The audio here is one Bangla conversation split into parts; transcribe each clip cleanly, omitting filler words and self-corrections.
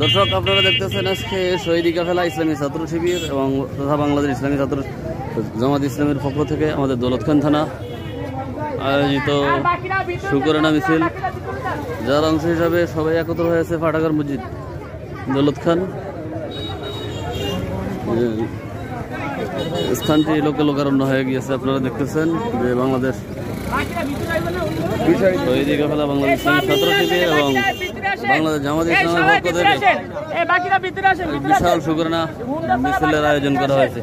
দর্শক, আপনারা দেখতেছেন আজকে শহীদি কাফেলা ইসলামী ছাত্র শিবির এবং তথা বাংলাদেশ ইসলামী ছাত্র জামাত ইসলামের পক্ষ থেকে আমাদের দৌলতখান থানা আয়োজিত শুকরানা মিছিল, যার অংশ হিসাবে সবাই একত্র হয়েছে ফাটাকার মসজিদ দৌলতখান। স্থানটি লোকে লোকারণ্য হয়ে গিয়েছে। আপনারা দেখতেছেন যে বাংলাদেশ শহীদি কাফেলা বাংলাদেশ ইসলামী ছাত্র শিবির এবং বাংলাদেশ জামাত ইসলামের পক্ষ থেকে বিশাল শুকরানা মিছিলের আয়োজন করা হয়েছে।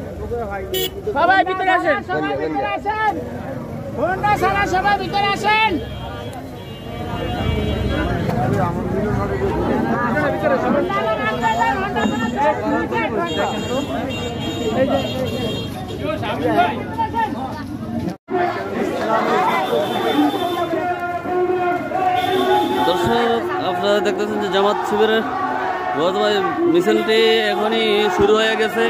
দর্শক, আপনারা দেখতেছেন যে জামাত শিবিরের মিছিলটি এখনই শুরু হয়ে গেছে।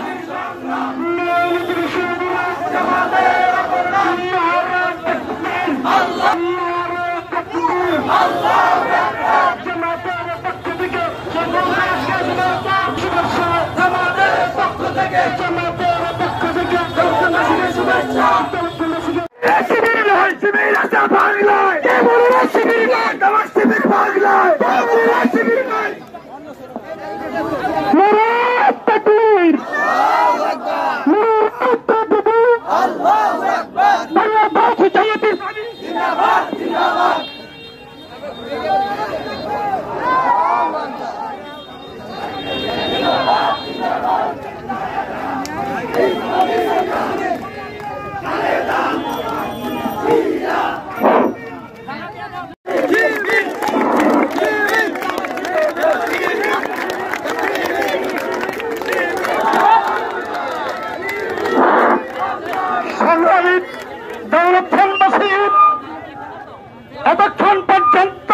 এতক্ষণ পর্যন্ত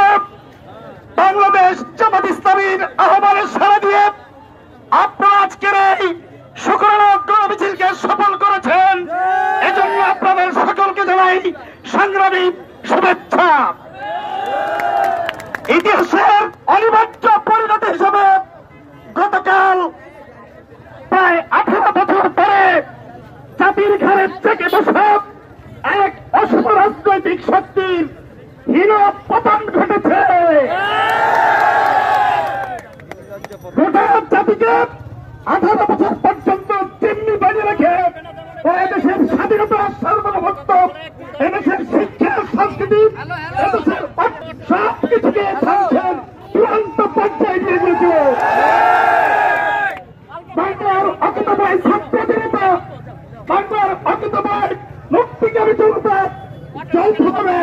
বাংলাদেশ জামাত ইসলামীর আহ্বানের সাড়া দিয়ে আপনারা আজকের এই শুকরানা গণমিছিলকে সফল করেছেন। এজন্য আপনাদের সকলকে জানাই সংগ্রামী শুভেচ্ছা। ইতিহাসের অনিবার্য পরিণতি হিসেবে গতকাল প্রায় 18 বছর পরে জাতির ঘাড়ে থেকে বসে এক অশুভ রাজনৈতিক শক্তির হীন পতন ঘটেছে। গোটা জাতিকে 18 বছর পর্যন্ত চিমনি বানিয়ে রেখে এদেশের স্বাধীনতা, সার্বভৌমত্ব, এদেশের শিক্ষা, সংস্কৃতি, এদেশের সবকিছুকে ধ্বংসের চূড়ান্ত পর্যায়ে নিয়ে গিয়েছিল। বাংলার অকুতোভয় ছাত্র জনতা, বাংলার অকুতোভয় মুক্তিকামী জনতা যৌথভাবে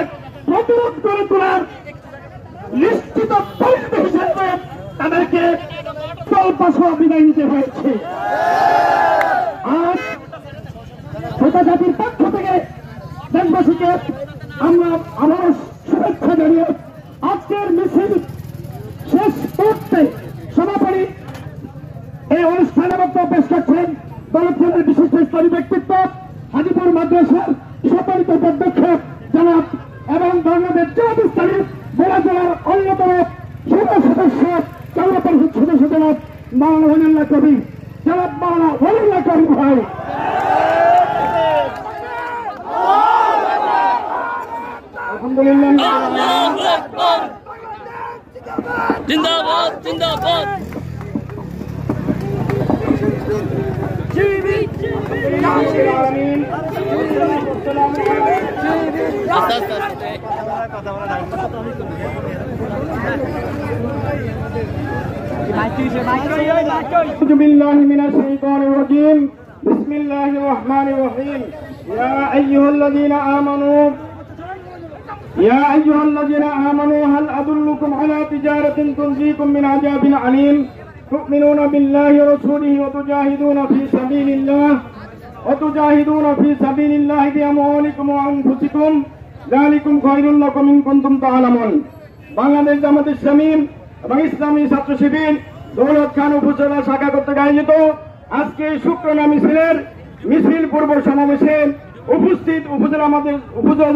প্রতিরোধ করে তোলার নিশ্চিত পরিণতি হিসেবে তাদেরকে জলপাশা বিদায় নিতে হয়েছে। আজ গোটা জাতির পক্ষ থেকে দেশবাসীকে আমরা আবারও শুভেচ্ছা জানিয়ে আজকের মিছিল শেষ মুহূর্তে সমাপনী এই অনুষ্ঠানে বক্তব্য পেশ করছেন দৌলতখানের বিশিষ্ট ইসলামী ব্যক্তিত্ব, হাজিপুর মাদ্রাসার সম্মানিত অধ্যক্ষ জনাব এবং বাংলাদেশ জামাত ইসলামী জেলা জেলার অন্যতম সদস্য জেলা পরিষদ সদস্য জনাব মাওলানা ওয়ালিউল্লাহ কবির, জনাব মাওলানা ওয়ালিউল্লাহ কবির ভাই। আলহামদুলিল্লাহ, জিন্দাবাদ জিন্দাবাদ। বিসমিল্লাহির রহমানির রহিম। ইয়া আইয়ুহাল্লাযীনা আমানু হাল আদুল্লুকুম আলা তিজারাতিন তুনজিকুম মিন আযাবিন আলীম তু'মিনুনা বিল্লাহি ওয়া রাসূলিহি ওয়া তুজাহিদুনা ফি সাবিলিল্লাহি বিআমওয়ালিকুম ওয়া আনফুসিকুম যালিকুম খায়রুল লাকুম ইন কুনতুম তা'লামুন। বাংলাদেশ জামাত ইসলামী এবং ইসলামী ছাত্র শিবির দৌলতখান উপজেলা শাখা কর্তৃক আয়োজিত আজকে শুকরানা মিছিল পূর্ব সমাবেশে উপস্থিত উপজেলা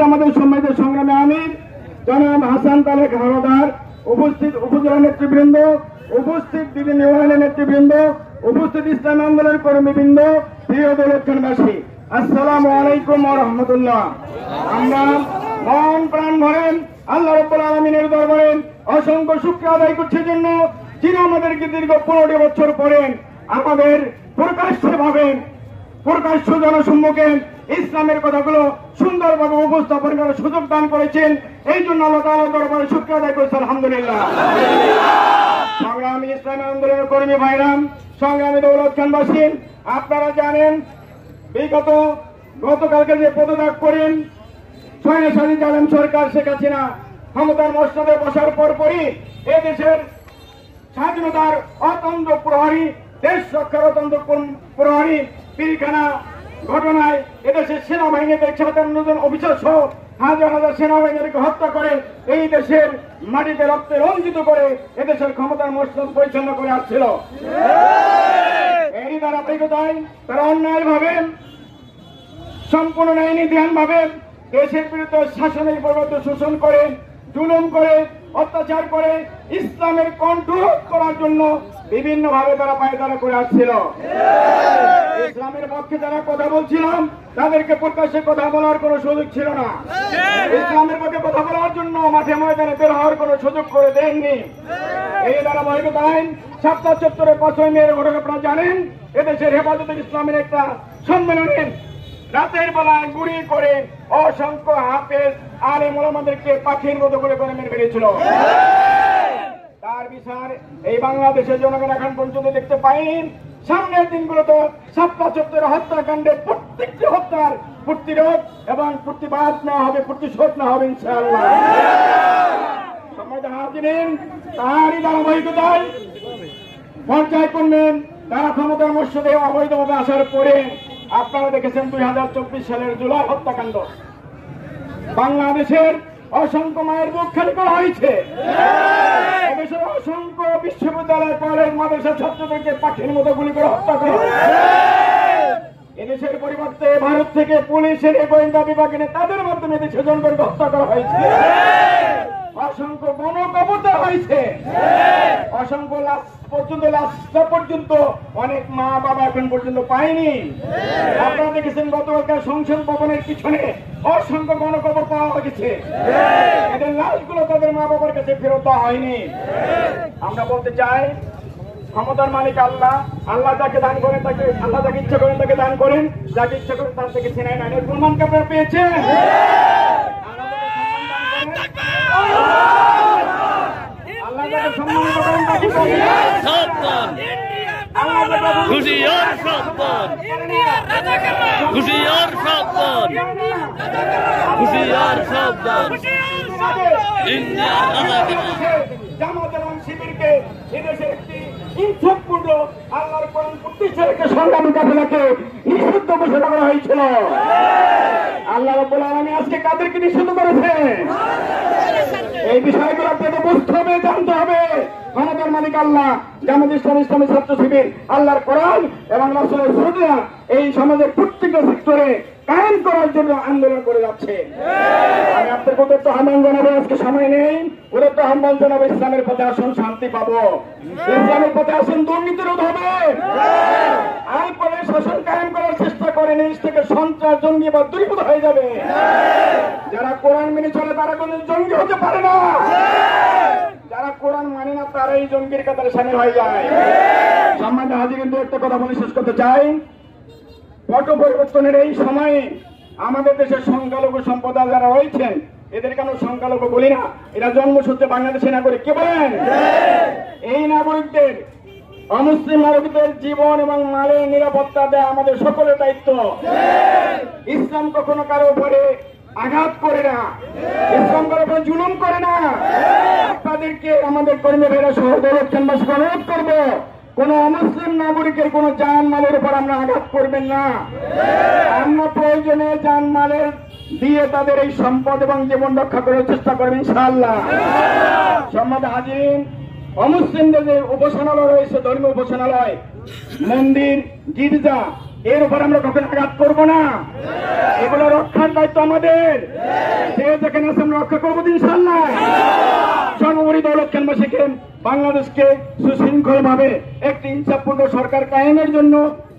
আমাদের সম্মানিত সংগ্রামী আমির জনাব হাসান তারেক হাওলাদার, উপস্থিত উপজেলা নেতৃবৃন্দ, উপস্থিত বিভিন্ন ইউনিয়নের নেতৃবৃন্দ, উপস্থিত ইসলামী আন্দোলনের কর্মীবৃন্দ, প্রিয় দৌলতখানবাসী, আসসালামু আলাইকুম ওয়া রাহমাতুল্লাহ। আমরা মন প্রাণ ভরেন আল্লাহ রাব্বুল আলামিনের দরবারে অসংখ্য শুকরিয়া আদায় করছি জন্য, যিনি আমাদেরকে দীর্ঘ 15 বছর পরে আমাদের প্রকাশ্য জনসম্মুখে ইসলামের কথাগুলো সুন্দরভাবে উপস্থাপন করার সুযোগ দান করেছেন। এই জন্য আল্লাহ তাআলার দরবারে শুকরিয়া আদায় করছি, আলহামদুলিল্লাহ। সংগ্রামী ইসলামী আন্দোলনের কর্মী ভাইরাম, সংগ্রামী দৌলতখানবাসী, আপনারা জানেন গতকালকে যে পদত্যাগ করেন স্বৈরাচারী জালেম সরকার শেখ হাসিনা ক্ষমতার মসনদে বসার পরপরই এদেশের স্বাধীনতার অতন্ত্র প্রহরী, দেশ রক্ষার অতন্ত্র প্রহরী পিলখানা ঘটনায় এদেশের সেনাবাহিনীতে 57 জন অফিসার সহ হাজার হাজার সেনাবাহিনীকে হত্যা করে এই দেশের মাটিতে রক্তে রঞ্জিত করে এদেশের ক্ষমতার মসনদ পরিচালনা করে আসছিল। এরই ধারাবাহিকতায় তারা অন্যায়ভাবে, সম্পূর্ণ ন্যায়নীতিহীন ভাবে দেশের বিরুদ্ধে শাসনের পরিবর্তন শোষণ করে, জুলুম করে, অত্যাচার করে ইসলামের কণ্ঠ করার জন্য বিভিন্ন ভাবে তারা পায়তারা করে আসছিল। ইসলামের পক্ষে যারা কথা বলছিলাম তাদেরকে প্রকাশ্যে কথা বলার কোনো সুযোগ ছিল না। ইসলামের পক্ষে কথা বলার জন্য মাঠে ময়দানে বের হওয়ার কোনো সুযোগ করে দেননি। এই ধারাবাহিকতায় শাপলা চত্বরে 5ই মের ঘটনা আপনারা জানেন। এদেশের হেফাজতে ইসলামের একটা সম্মেলনে রাতের বেলায় গুলি করে অসংখ্য হাফেজ আলেম ওলামাদেরকে পাখির মতো করে মেরে ফেলেছিল। তার বিচার এই বাংলাদেশের জনগণ এখন পর্যন্ত দেখতে পাইনি। সামনের দিনগুলোতে শাপলা চত্বরের হত্যাকাণ্ডের প্রত্যেকটি হত্যার প্রতিরোধ এবং প্রতিবাদ নেওয়া হবে, প্রতিশোধ নেওয়া হবে ইনশাআল্লাহ। সম্মানিত হাজিরিন, তারই ধারাবাহিকতায় পর্যায় করবেন তারা ক্ষমতার মসনদে অবৈধভাবে আসার পরে আপনারা দেখেছেন 2024 সালের জুলাই হত্যাকাণ্ড। বাংলাদেশের অসংখ্য মায়ের বুক খালি করা হয়েছে। এদেশের অসংখ্য বিশ্ববিদ্যালয়, কলেজ, মাদ্রাসার ছাত্রদেরকে পাখির মতো গুলি করে হত্যা করা হয়েছে। এদেশের পরিবর্তে ভারত থেকে পুলিশের গোয়েন্দা বিভাগ এনে তাদের মাধ্যমে দেশের জনগণকে হত্যা করা হয়েছে। অসংখ্য গণকবর দেওয়া হয়েছে। অসংখ্য লাশ পর্যন্ত অনেক মা বাবা এখন পর্যন্ত পায়নি। আপনারা দেখেছেন গতকাল সংসদ ভবনের পিছনে অসংখ্য গণকবর পাওয়া গেছে। এদের লাশগুলো তাদের মা বাবার কাছে ফেরত দেওয়া হয়নি। আমরা বলতে চাই, ক্ষমতার মালিক আল্লাহ। আল্লাহ যাকে দান করেন তাকে, আল্লাহ যাকে ইচ্ছা করেন তাকে দান করেন, যাকে ইচ্ছা করেন তার থেকে ছিনাই নেন। এর প্রমাণকে আপনারা পেয়েছেন। আল্লাহ যাকে সম্মানিত করেন তাকে হুশিয়ার সাবধান, হুশিয়ার সাবধান, হুশিয়ার সাবধান। জামাত এবং শিবিরকে এদেশের একটি ইনসাফপূর্ণ আল্লাহর কোরআন প্রতিষ্ঠার একটি সংগ্রামী কাফেলাকে নিষিদ্ধ ঘোষণা করা হয়েছিল। আল্লাহ রাব্বুল আলামিন আজকে কাদেরকে নিষিদ্ধ করেছে? এই বিষয়গুলো আপনাদের বুঝতে হবে, জানতে হবে। ক্ষমতার মালিক আল্লাহ, জামাত ইসলামী, ইসলামী ছাত্র শিবির আল্লাহর কোরআন এবং রাসূলের সুন্নাহ এই সমাজের প্রত্যেকটা সেক্টরে কায়েম করার জন্য আন্দোলন করে যাচ্ছে। আমি আপনাদের ওদের তো আহ্বান জানাবো, আজকে সময় নেই, ওদের তো আহ্বান জানাবো ইসলামের পথে আসুন, শান্তি পাবো। ইসলামের পথে আসুন, দুর্নীতি রোধ হবে। আইন করে শাসন কায়েম করার চেষ্টা করেন, এই থেকে সন্ত্রাস, জঙ্গি বা দূরীভূত হয়ে যাবে। যারা কোরআন মেনে চলে তারা কোন জঙ্গি হতে পারে না। যারা কোরআন মানে না তারা এই জঙ্গির কাতারে সামিল হয়ে যায়। সম্মানিত হাজিরিন, একটা কথা বলে শেষ করতে চাই। পট পরিবর্তনের এই সময়ে আমাদের দেশের সংখ্যালঘু সম্প্রদায় যারা রয়েছেন এদেরকে আমরা সংখ্যালঘু বলি না, এরা জন্মসূত্রে বাংলাদেশি নাগরিক। কি বলেন? এই নাগরিকদের, অমুসলিম নাগরিকদের জীবন এবং মালের নিরাপত্তা দেওয়া আমাদের সকলের দায়িত্ব। ইসলাম কখনো কারো উপরে আঘাত করে না, ইসলাম কারো উপরে জুলুম করে না। আপনাদেরকে আমাদের কর্মী ভাইরা সহ দৌলতখানবাসীকে অনুরোধ করবো, কোন অমুসলিম নাগরিকের কোন জানমালের উপর আমরা আঘাত করবেন না। আমরা প্রয়োজনে জানমালের দিয়ে তাদের এই সম্পদ এবং জীবন রক্ষা করার চেষ্টা করবেন ইনশাআল্লাহ। সম্মানিত হাজিরিন, অমুসলিমদের যে উপাসনালয় রয়েছে, ধর্মীয় উপাসনালয়, মন্দির, গির্জা, এর উপর আমরা কখনো আঘাত করবো না। এগুলো রক্ষার দায়িত্ব আমাদের। যে যেখানে আছে আমরা রক্ষা করবো ইনশাআল্লাহ। সর্বোপরি দৌলতখানবাসীকে বাংলাদেশকে সুশৃঙ্খলভাবে একটি ইনসাফপূর্ণ সরকার কায়েমের জন্য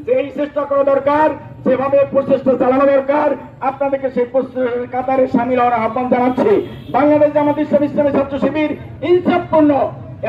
যেই চেষ্টা করা দরকার, যেভাবে প্রচেষ্টা চালানো দরকার, আপনাদেরকে সেই কাতারে সামিল হওয়ার আহ্বান জানাচ্ছি। বাংলাদেশ জামাত ইসলামী ছাত্র শিবির ইনসাফপূর্ণ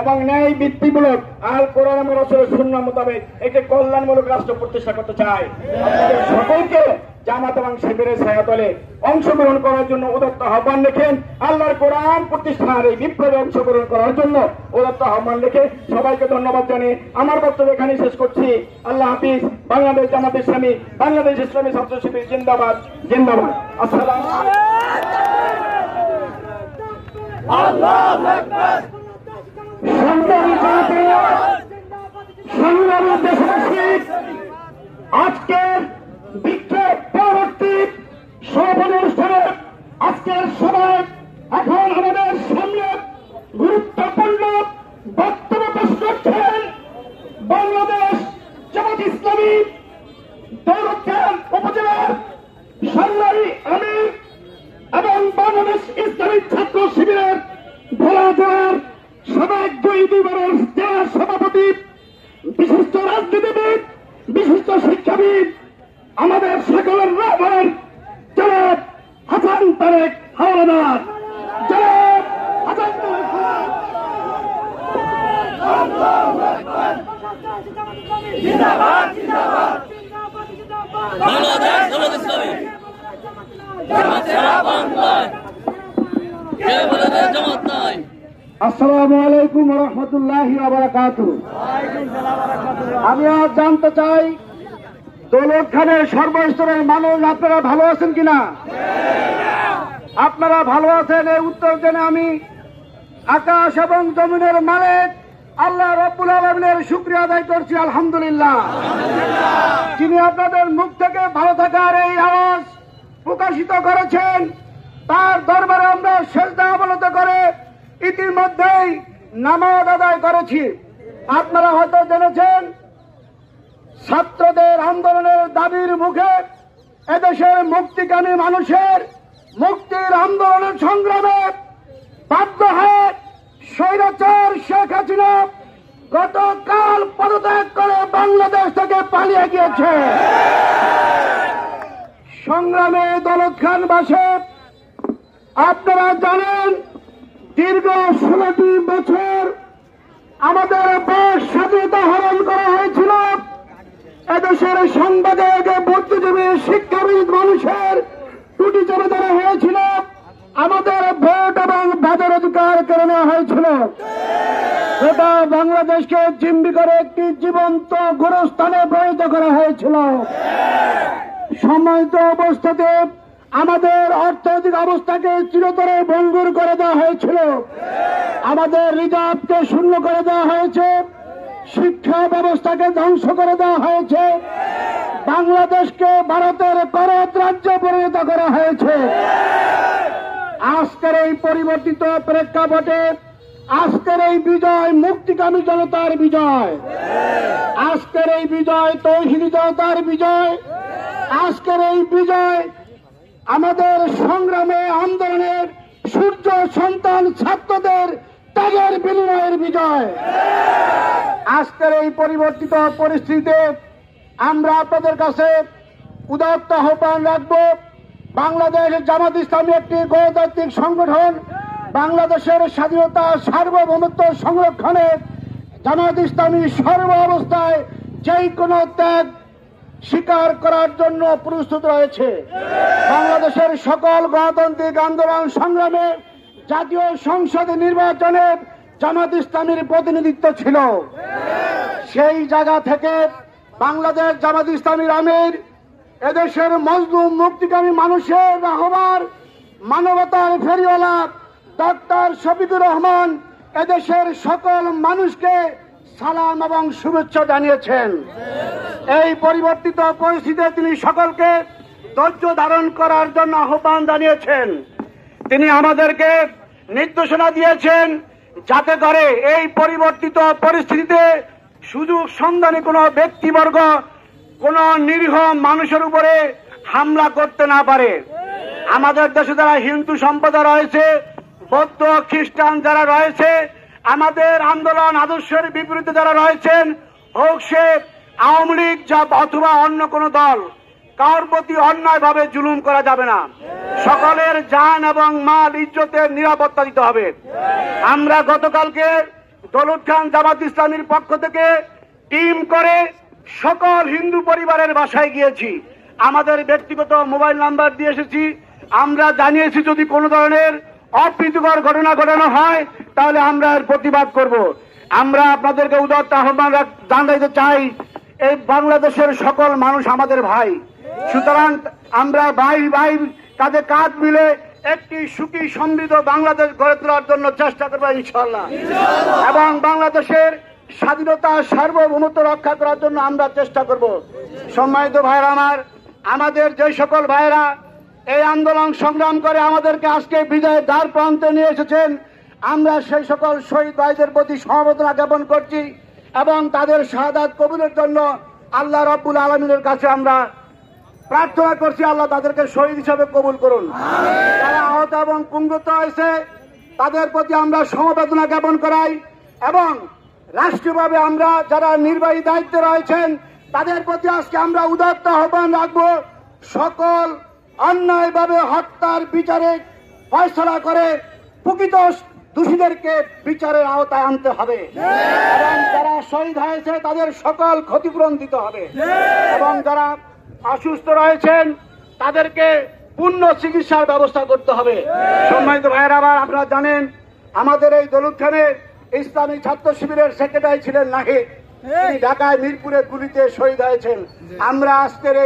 এবং ন্যায় ভিত্তিমূলক আল কোরআন এবং রাসূলের সুন্নাহ মোতাবেক একটি কল্যাণমূলক রাষ্ট্র প্রতিষ্ঠা করতে চায়। আপনাদের সকলকে জামাত এবং শিবিরের ছায়াতলে অংশগ্রহণ করার জন্য উদাত্ত আহ্বান রেখেন। আল্লাহর কোরআন প্রতিষ্ঠার এই বিপ্লবে অংশগ্রহণ করার জন্য উদাত্ত আহ্বান রেখে সবাইকে ধন্যবাদ জানিয়ে আমার বক্তব্য এখানে শেষ করছি। আল্লাহ হাফিজ। বাংলাদেশ জামাত ইসলামী, বাংলাদেশ ইসলামী ছাত্র শিবির জিন্দাবাদ, জিন্দাবাদ। আসসালামু আলাইকুম। সংগ্রামী দেশবাসী, আজকের বিক্ষোভ পরবর্তী সমাপনী অনুষ্ঠানে আজকের সময় এখন আমাদের সামনে গুরুত্বপূর্ণ বক্তব্য পেশ করছেন বাংলাদেশ জামাত ইসলামী দৌলতখান উপজেলার সংগ্রামী আমির এবং বাংলাদেশ ইসলামী ছাত্র শিবিরের ভোলাগড়ের সাবেক দুইবারের জেলা সভাপতি, বিশিষ্ট রাজনীতিবিদ, বিশিষ্ট শিক্ষাবিদ, আমাদের সকলের রাহবার জনাব হাসান তারেক হাওলাদার। জনাব হাসান তারেক বাংলাদেশ জামাত ইসলামী জামাত নাই। আসসালামু আলাইকুম ওয়া রাহমাতুল্লাহি ওয়া বারাকাতুহু। আমি আজ জানতে চাই দৌলতখানের সর্বস্তরের মানুষ আপনারা ভালো আছেন কিনা? আপনারা ভালো আছেন এই উত্তর জেনে আমি আকাশ এবং জমিনের মালিক আল্লাহ রাব্বুল আলামিনের শুকরিয়া আদায় করছি, আলহামদুলিল্লাহ। যিনি আপনাদের মুখ থেকে ভালো থাকার এই আওয়াজ প্রকাশিত করেছেন, তার দরবারে আমরা সেজদা অবনত করে ইতিমধ্যেই নামাজ আদায় করেছি। আপনারা হয়তো জেনেছেন ছাত্রদের আন্দোলনের দাবির মুখে এদেশের মুক্তিকামী মানুষের মুক্তির আন্দোলনের সংগ্রামে বাধ্য হয়ে স্বৈরাচার শেখ হাসিনা গতকাল পদত্যাগ করে বাংলাদেশ থেকে পালিয়ে গিয়েছে। সংগ্রামে দৌলতখানবাসী, আপনারা জানেন দীর্ঘ 16টি বছর আমাদের দেশ স্বাধীনতা হরণ করা হয়েছিল। এদেশের সাংবাদিক, বুদ্ধিজীবী, শিক্ষাবিদ মানুষের টুটি চেপে ধরা হয়েছিল। আমাদের ভোট এবং ভোটের অধিকার কেড়ে নেওয়া হয়েছিল। গোটা বাংলাদেশকে জিম্মি করে একটি জীবন্ত গোরস্থানে পরিণত করা হয়েছিল। সম্মানিত অবস্থাতে আমাদের অর্থনৈতিক অবস্থাকে চিরতরে ভঙ্গুর করে দেওয়া হয়েছিল। আমাদের রিজার্ভকে শূন্য করে দেওয়া হয়েছে। শিক্ষা ব্যবস্থাকে ধ্বংস করে দেওয়া হয়েছে। বাংলাদেশকে ভারতের করদ রাজ্যে পরিণত করা হয়েছে। আজকের এই পরিবর্তিত প্রেক্ষাপটে আজকের এই বিজয় মুক্তিকামী জনতার বিজয়, আজকের এই বিজয় তৌহিদি জনতার বিজয়, আজকের এই বিজয় আমাদের সংগ্রামে আন্দোলনের সূর্য সন্তান ছাত্রদের ত্যাগের বিনিময়ের বিজয়। আজকের এই পরিবর্তিত পরিস্থিতিতে আমরা আপনাদের কাছে উদাত্ত আহ্বান রাখব। বাংলাদেশ জামাত ইসলামী একটি গণতান্ত্রিক সংগঠন। বাংলাদেশের স্বাধীনতা সার্বভৌমত্ব সংরক্ষণে জামাত ইসলামী সর্ব অবস্থায় যে কোনো ত্যাগ স্বীকার করার জন্য প্রস্তুত রয়েছে। বাংলাদেশের সকল গণতান্ত্রিক আন্দোলন সংগ্রামে জাতীয় সংসদ নির্বাচনে জামাত ইসলামীর প্রতিনিধিত্ব ছিল। সেই জায়গা থেকে বাংলাদেশ জামাত ইসলামীর আমির এদেশের মজলুম মুক্তিকামী মানুষের রাহবার, মানবতার ফেরিওয়ালা ডক্টর শফিকুর রহমান এদেশের সকল মানুষকে সালাম এবং শুভেচ্ছা জানিয়েছেন। এই পরিবর্তিত পরিস্থিতিতে তিনি সকলকে ধৈর্য ধারণ করার জন্য আহ্বান জানিয়েছেন। তিনি আমাদেরকে নির্দেশনা দিয়েছেন যাতে করে এই পরিবর্তিত পরিস্থিতিতে সুযোগ সন্ধানী কোনো ব্যক্তিবর্গ কোনো নিরীহ মানুষের উপরে হামলা করতে না পারে। আমাদের দেশে যারা হিন্দু সম্প্রদায় রয়েছে, বৌদ্ধ খ্রিস্টান যারা রয়েছে, আমাদের আন্দোলন আদর্শের বিপরীতে যারা রয়েছেন, হোক সে আওয়ামী লীগ যা অথবা অন্য কোন দল, কার প্রতি অন্যায়ভাবে জুলুম করা যাবে না। সকলের জান এবং মাল ইজ্জতের নিরাপত্তা দিতে হবে। আমরা গতকালকে দৌলত খান জামাত ইসলামীর পক্ষ থেকে টিম করে সকল হিন্দু পরিবারের বাসায় গিয়েছি। আমাদের ব্যক্তিগত মোবাইল নাম্বার দিয়ে এসেছি। আমরা জানিয়েছি যদি কোনো ধরনের অপ্রীতিকর ঘটনা ঘটানো হয় তাহলে আমরা এর প্রতিবাদ করব। আমরা আপনাদেরকে উদাত্ত আহ্বান জানাতে চাই, এই বাংলাদেশের সকল মানুষ আমাদের ভাই, সুতরাং আমরা ভাই ভাই কাঁধে কাঁধ মিলে একটি সুখী সমৃদ্ধ বাংলাদেশ গড়ে তোলার জন্য চেষ্টা করবো ইনশাআল্লাহ। এবং বাংলাদেশের স্বাধীনতা সার্বভৌমত্ব রক্ষা করার জন্য আমরা চেষ্টা করব। সম্মানিত ভাইরা আমার, আমাদের যে সকল ভাইরা এই আন্দোলন সংগ্রাম করে আমাদেরকে আজকে বিজয়ের দ্বার প্রান্তে নিয়ে এসেছেন, আমরা সেই সকল শহীদ ভাইদের প্রতি সমবেদনা জ্ঞাপন করছি এবং তাদের শাহাদাত কবুলের জন্য আল্লাহ রাব্বুল আলামিনের কাছে আমরা প্রার্থনা করছি, আল্লাহ তাদেরকে শহীদ হিসাবে কবুল করুন। যারা আহত এবং পুঙ্গত হয়েছে তাদের প্রতি আমরা সমবেদনা জ্ঞাপন করাই এবং রাষ্ট্রীয়ভাবে আমরা যারা নির্বাহী দায়িত্বে রয়েছেন তাদের প্রতি আজকে আমরা উদাত্ত আহ্বান রাখবো, সকল অন্যায়ভাবে হত্যার বিচারে ফয়সালা করে প্রকৃত দোষীদেরকে বিচারের আওতায় আনতে হবে এবং যারা শহীদ হয়েছে তাদের সকল ক্ষতিপূরণ দিতে হবে এবং যারা অসুস্থ রয়েছেন তাদেরকে পূর্ণ চিকিৎসার ব্যবস্থা করতে হবে। সম্মানিত ভাইয়েরা আবার আপনারা জানেন আমাদের এই দৌলত খানের ইসলামী ছাত্র শিবিরের সেক্রেটারি ছিলেন নাহিদ, তিনি ঢাকায় মিরপুরে গুলিতে শহীদ হয়েছেন। আমরা আজকের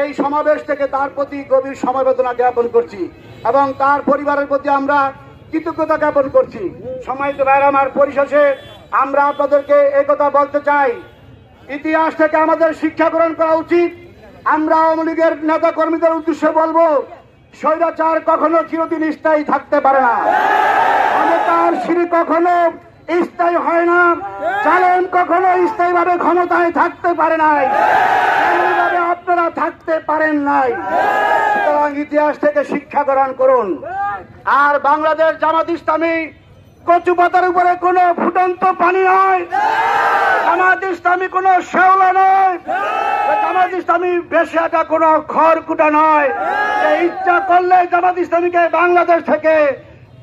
এই সমাবেশ থেকে তার প্রতি গভীর সমবেদনা জ্ঞাপন করছি এবং তার পরিবারের প্রতি আমরা কৃতজ্ঞতা জ্ঞাপন করছি। সম্মানিত ভাইয়েরা আমার, পরিশেষে আমরা আপনাদেরকে এই কথা বলতে চাই, ইতিহাস থেকে আমাদের শিক্ষা গ্রহণ করা উচিত। আমরা আওয়ামী লীগের নেতা কর্মীদের উদ্দেশ্যে বলবো, স্বৈরাচার কখনো চিরদিন স্থায়ী থাকতে পারে না, ক্ষমতার সিঁড়ি কখনো স্থায়ী হয় না, জালেম কখনো স্থায়ীভাবে ক্ষমতায় থাকতে পারে নাই, এমনিভাবে আপনারা থাকতে পারেন নাই। সুতরাং ইতিহাস থেকে শিক্ষা গ্রহণ করুন। আর বাংলাদেশ জামাত ইসলামী কচু পাতার উপরে কোন ফুটন্ত পানি নয়, জামাত ইসলামী কোন শেওলা নয়, জামাত ইসলামী বেশিয়াটা কোন খড়কুটা নয়। ইচ্ছা করলে জামাত ইসলামীকে বাংলাদেশ থেকে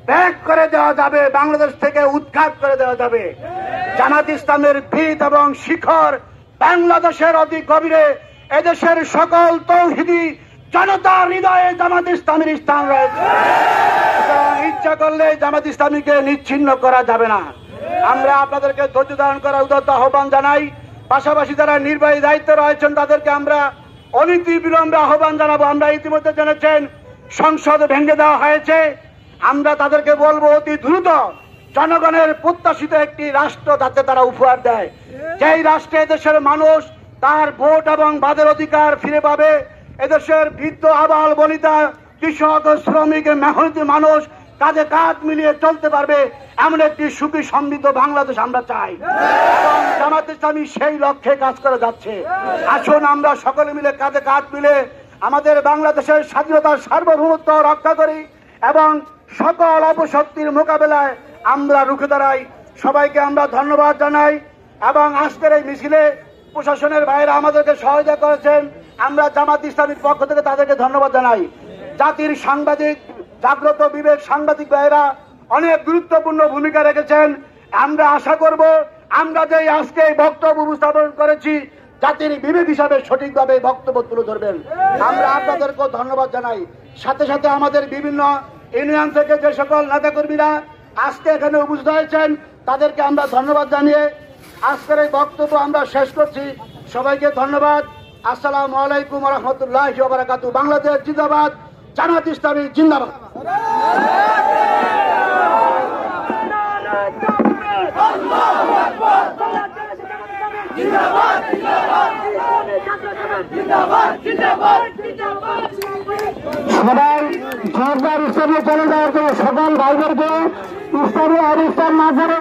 ব্যাক করে দেওয়া যাবে, বাংলাদেশ থেকে উৎখাত করে দেওয়া যাবে। জামাত ইসলামের ভিত এবং শিখর বাংলাদেশের অতি গভীরে, এদেশের সকল তৌহিদি জনতার হৃদয়ে জামাত ইসলামের স্থান রয়েছে। ইচ্ছা করলে জামাত ইসলামীকে নিচ্ছিন্ন করা যাবে না। আমরা আপনাদেরকে ধৈর্য ধারণ করার উদাত্ত আহ্বান জানাই। পাশাপাশি যারা নির্বাহী দায়িত্বে রয়েছেন তাদেরকে আমরা অনতি বিলম্বে আহ্বান জানাবো। আমরা ইতিমধ্যে জেনেছেন সংসদ ভেঙে দেওয়া হয়েছে। আমরা তাদেরকে বলবো অতি দ্রুত জনগণের প্রত্যাশিত একটি রাষ্ট্র যাতে তারা উপহার দেয়, যেই রাষ্ট্রে দেশের মানুষ তার ভোট এবং বাদের অধিকার ফিরে পাবে, এদেশের বৃদ্ধ আবাল বনিতা কৃষক শ্রমিক মেহনতি মানুষ কাঁধে কাঁধ মিলিয়ে চলতে পারবে, এমন একটি সুখী সমৃদ্ধ বাংলাদেশ আমরা চাই এবং জামাত ইসলামী সেই লক্ষ্যে কাজ করে যাচ্ছে। আসুন আমরা সকলে মিলে কাঁধে কাঁধ মিলে আমাদের বাংলাদেশের স্বাধীনতার সার্বভৌমত্ব রক্ষা করি এবং সকল অপশক্তির মোকাবেলায় আমরা রুখে দাঁড়াই। সবাইকে আমরা ধন্যবাদ জানাই এবং আজকের এই মিছিলে প্রশাসনের বাইরে আমাদেরকে সহায়তা করেছেন, আমরা জামাত ইসলামীর পক্ষ থেকে তাদেরকে ধন্যবাদ জানাই। জাতির সাংবাদিক জাগ্রত বিবেক সাংবাদিক ভাইরা অনেক গুরুত্বপূর্ণ ভূমিকা রেখেছেন। আমরা আশা করব আমরা যে আজকে বক্তব্য উপস্থাপন করেছি জাতির বিবেক হিসাবে সঠিকভাবে বক্তব্য তুলে ধরবেন, আমরা আপনাদেরকেও ধন্যবাদ জানাই। সাথে সাথে আমাদের বিভিন্ন ইউনিয়ন থেকে যে সকল নেতাকর্মীরা আজকে এখানে উপস্থিত হয়েছেন তাদেরকে আমরা ধন্যবাদ জানিয়ে আজকের এই বক্তব্য আমরা শেষ করছি। সবাইকে ধন্যবাদ। আসসালামু আলাইকুম ওয়া রাহমাতুল্লাহি ওয়া বারাকাতুহু। বাংলাদেশ জিন্দাবাদ, জামাত ইসলামী জিন্দাবাদ। সবাই জোরদার ইসলামে চলে যাওয়ার জন্য সকল ভাইদেরকে ইসলামী আর ইসলাম মাঝারে